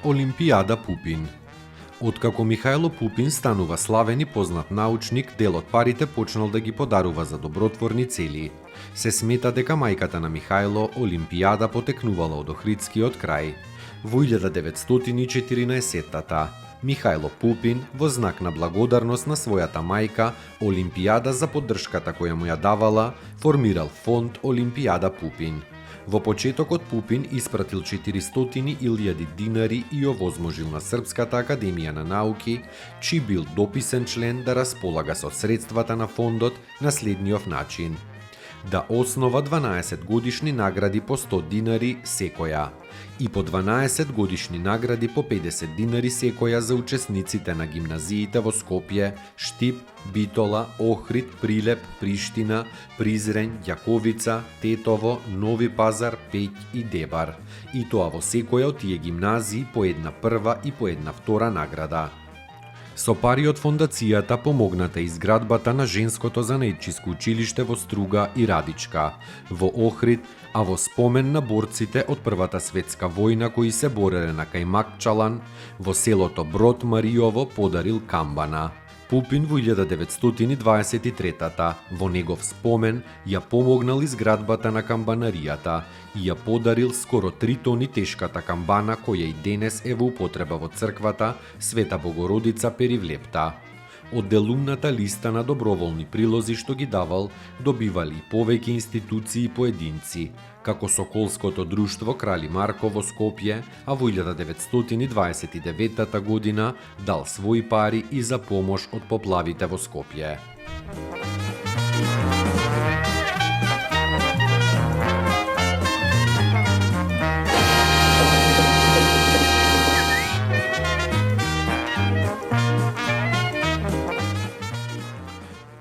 Олимпијада Пупин. Откако Михајло Пупин станува славен и познат научник, дел од парите почнал да ги подарува за добротворни цели. Се смета дека мајката на Михајло, Олимпијада, потекнувала од Охридскиот крај. Во 1914-та, Михајло Пупин, во знак на благодарност на својата мајка, Олимпијада, за поддршката која му ја давала, формирал фонд Олимпијада Пупин. Во почетокот Пупин испратил 400.000 динари и овозможил на Српската академија на науки, чиј бил дописен член, да располага со средствата на фондот на следниот начин: да основа 12 годишни награди по 100 динари секоја и по 12 годишни награди по 50 динари секоја за учесниците на гимназиите во Скопје, Штип, Битола, Охрид, Прилеп, Приштина, Призрен, Јаковица, Тетово, Нови Пазар, Пеќ и Дебар, и тоа во секоја од тие гимназии по една прва и по една втора награда. Со пари од фондацијата помогната изградбата на женското занаетчиско училиште во Струга и Радичка, во Охрид, а во спомен на борците од Првата светска војна кои се бореле на Кајмакчалан, во селото Брод Мариово подарил камбана. Пупин во 1923-та, во негов спомен, ја помогнал изградбата на камбанаријата и ја подарил скоро 3 тони тешката камбана која и денес е во употреба во црквата Света Богородица Перивлепта. Од делумната листа на доброволни прилози што ги давал, добивали и повеќе институции и поединци, како Соколското друштво Крали Марко во Скопје, а во 1929 година дал своји пари и за помош од поплавите во Скопје.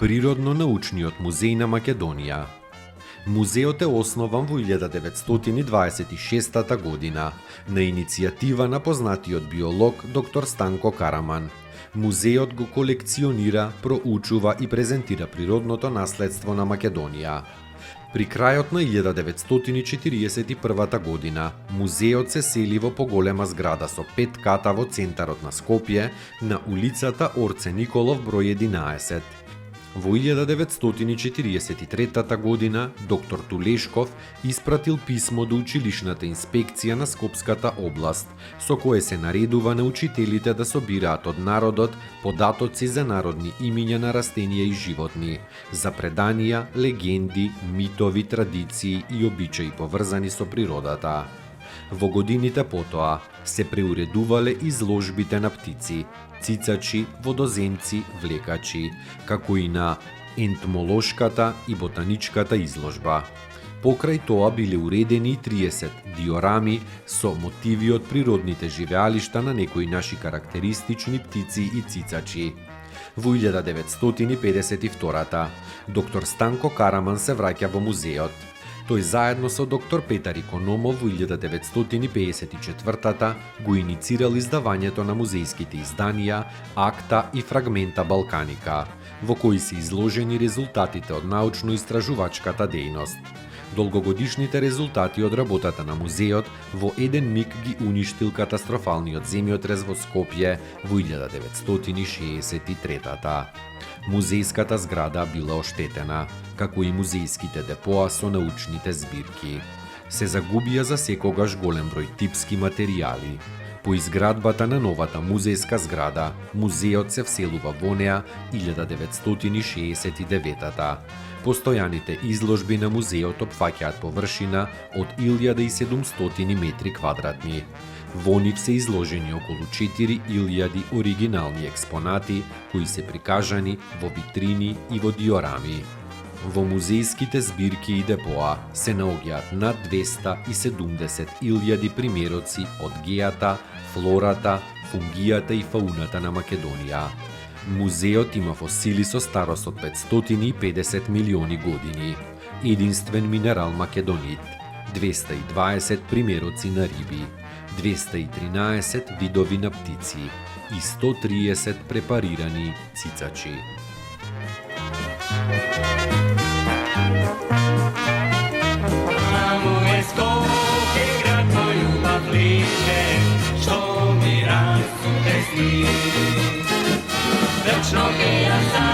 Природно-научниот музеј на Македонија. Музеот е основан во 1926 година на иницијатива на познатиот биолог доктор Станко Караман. Музеот го колекционира, проучува и презентира природното наследство на Македонија. При крајот на 1941 година, музеот се сели во поголема зграда со 5 ката во центарот на Скопје, на улицата Орце Николов број 11. Во 1943 година доктор Тулешков испратил писмо до училишната инспекција на Скопската област, со кое се наредува на учителите да собираат од народот податоци за народни имиња на растенија и животни, за преданија, легенди, митови, традиции и обичаи поврзани со природата. Во годините потоа се преуредувале изложбите на птици, цицачи, водоземци, влекачи, како и на ентмолошката и ботаничката изложба. Покрај тоа биле уредени и 30 диорами со мотиви од природните живеалишта на некои наши карактеристични птици и цицачи. Во 1952 доктор Станко Караман се враќа во музеот. Тој заедно со доктор Петар Икономов во 1954 го иницирал издавањето на музејските изданија Акта и Фрагмента Балканика, во кои се изложени резултатите од научно-истражувачката дејност. Долгогодишните резултати од работата на музеот во еден миг ги уништил катастрофалниот земјотрес во Скопје во 1963. Музејската зграда била оштетена, како и музејските депоа со научните збирки. Се загубија за секогаш голем број типски материјали. По изградбата на новата музејска зграда, музеот се вселува во неа 1969. Постојаните изложби на музеот опфаќаат површина од 1700 метри квадратни. Во нив се изложени околу 4000 оригинални експонати, кои се прикажани во витрини и во диорами. Во музејските збирки и депоа се наоѓаат над 270.000 примероци од геата, флората, фунгијата и фауната на Македонија. Музеот има фосили со старост од 550 милиони години, единствен минерал македонит, 220 примероци на риби, 213 видови на птици и 130 препарирани цицачи. Amo Skopje, grad moj ljubav liče, što Vечно pije za